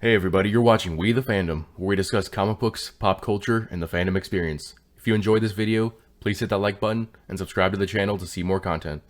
Hey everybody, you're watching We the Fandom, where we discuss comic books, pop culture, and the fandom experience. If you enjoyed this video, please hit that like button and subscribe to the channel to see more content.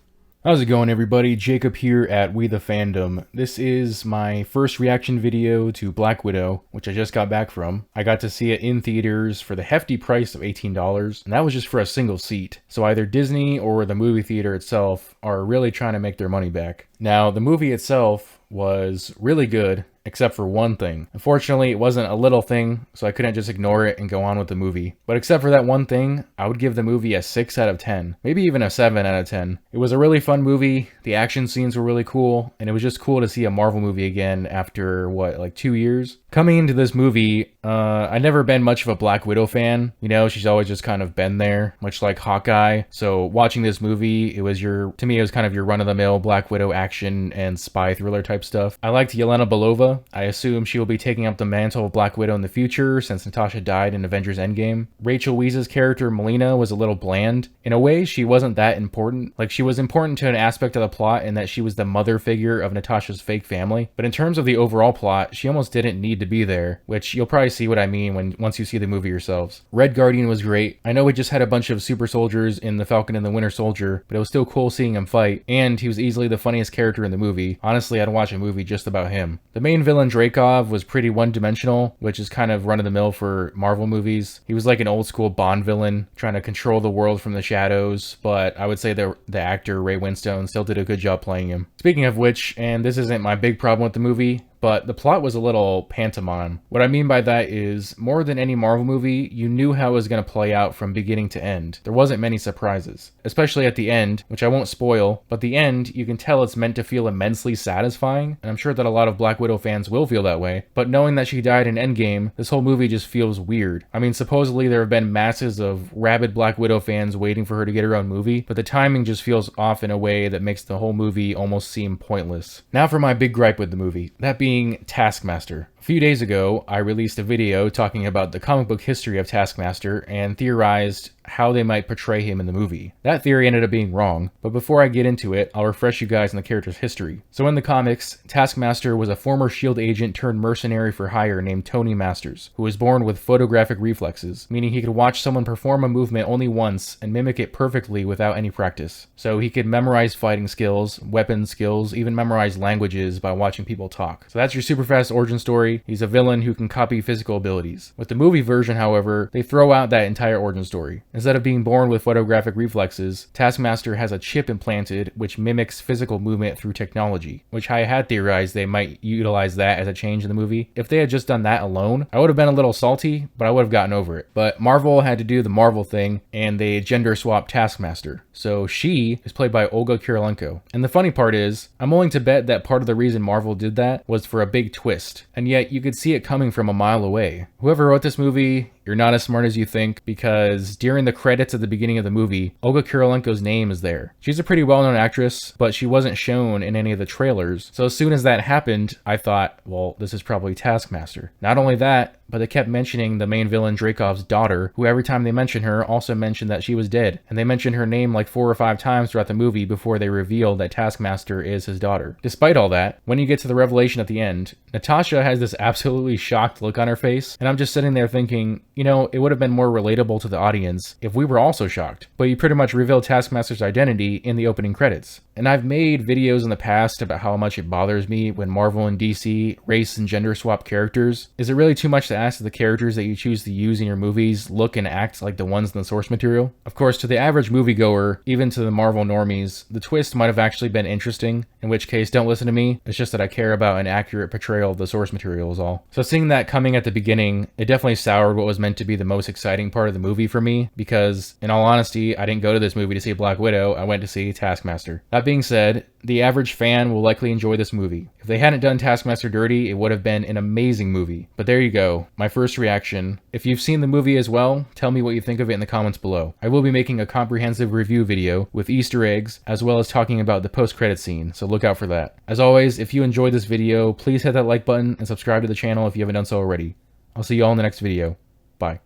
How's it going everybody? Jacob here at We the Fandom. This is my first reaction video to Black Widow, which I just got back from. I got to see it in theaters for the hefty price of $18, and that was just for a single seat. So either Disney or the movie theater itself are really trying to make their money back. Now, the movie itself was really good, except for one thing. Unfortunately, it wasn't a little thing, so I couldn't just ignore it and go on with the movie. But except for that one thing, I would give the movie a 6 out of 10, maybe even a 7 out of 10. It was a really fun movie, the action scenes were really cool, and it was just cool to see a Marvel movie again after, like 2 years? Coming into this movie, I'd never been much of a Black Widow fan. You know, she's always just kind of been there, much like Hawkeye. So watching this movie, to me, it was kind of your run-of-the-mill Black Widow action and spy thriller type stuff. I liked Yelena Belova. I assume she will be taking up the mantle of Black Widow in the future since Natasha died in Avengers Endgame. Rachel Weisz's character, Melina, was a little bland. In a way, she wasn't that important. Like, she was important to an aspect of the plot in that she was the mother figure of Natasha's fake family. But in terms of the overall plot, she almost didn't need to be there, which you'll probably see what I mean once you see the movie yourselves. Red Guardian was great. I know we just had a bunch of super soldiers in The Falcon and the Winter Soldier, but it was still cool seeing him fight, and he was easily the funniest character in the movie. Honestly, I'd watch a movie just about him. The main villain, Dreykov, was pretty one-dimensional, which is kind of run-of-the-mill for Marvel movies. He was like an old-school Bond villain, trying to control the world from the shadows, but I would say the actor, Ray Winstone, still did a good job playing him. Speaking of which, and this isn't my big problem with the movie, but the plot was a little pantomime. What I mean by that is, more than any Marvel movie, you knew how it was going to play out from beginning to end. There wasn't many surprises. Especially at the end, which I won't spoil, but the end, you can tell it's meant to feel immensely satisfying, and I'm sure that a lot of Black Widow fans will feel that way, but knowing that she died in Endgame, this whole movie just feels weird. I mean, supposedly there have been masses of rabid Black Widow fans waiting for her to get her own movie, but the timing just feels off in a way that makes the whole movie almost seem pointless. Now for my big gripe with the movie, that being Taskmaster. A few days ago, I released a video talking about the comic book history of Taskmaster and theorized how they might portray him in the movie. That theory ended up being wrong, but before I get into it, I'll refresh you guys on the character's history. So in the comics, Taskmaster was a former S.H.I.E.L.D. agent turned mercenary for hire named Tony Masters, who was born with photographic reflexes, meaning he could watch someone perform a movement only once and mimic it perfectly without any practice. So he could memorize fighting skills, weapon skills, even memorize languages by watching people talk. So that's your super fast origin story. He's a villain who can copy physical abilities. With the movie version, however, they throw out that entire origin story. Instead of being born with photographic reflexes, Taskmaster has a chip implanted which mimics physical movement through technology, which I had theorized they might utilize that as a change in the movie. If they had just done that alone, I would have been a little salty, but I would have gotten over it. But Marvel had to do the Marvel thing, and they gender swapped Taskmaster. So she is played by Olga Kurylenko. And the funny part is, I'm willing to bet that part of the reason Marvel did that was for a big twist, and yet you could see it coming from a mile away. Whoever wrote this movie, you're not as smart as you think, because during the credits at the beginning of the movie, Olga Kurylenko's name is there. She's a pretty well-known actress, but she wasn't shown in any of the trailers. So as soon as that happened, I thought, well, this is probably Taskmaster. Not only that, but they kept mentioning the main villain Dreykov's daughter, who every time they mention her also mentioned that she was dead. And they mentioned her name like 4 or 5 times throughout the movie before they revealed that Taskmaster is his daughter. Despite all that, when you get to the revelation at the end, Natasha has this absolutely shocked look on her face, and I'm just sitting there thinking, you know, it would have been more relatable to the audience if we were also shocked. But you pretty much revealed Taskmaster's identity in the opening credits. And I've made videos in the past about how much it bothers me when Marvel and DC race and gender swap characters. Is it really too much to ask that the characters that you choose to use in your movies look and act like the ones in the source material? Of course, to the average moviegoer, even to the Marvel normies, the twist might have actually been interesting, in which case don't listen to me. It's just that I care about an accurate portrayal of the source material is all. So seeing that coming at the beginning, it definitely soured what was meant to be the most exciting part of the movie for me, because in all honesty, I didn't go to this movie to see Black Widow, I went to see Taskmaster. That being said, the average fan will likely enjoy this movie. If they hadn't done Taskmaster dirty, it would have been an amazing movie. But there you go, my first reaction. If you've seen the movie as well, tell me what you think of it in the comments below. I will be making a comprehensive review video with Easter eggs, as well as talking about the post-credit scene, so look out for that. As always, if you enjoyed this video, please hit that like button and subscribe to the channel if you haven't done so already. I'll see you all in the next video. Bye.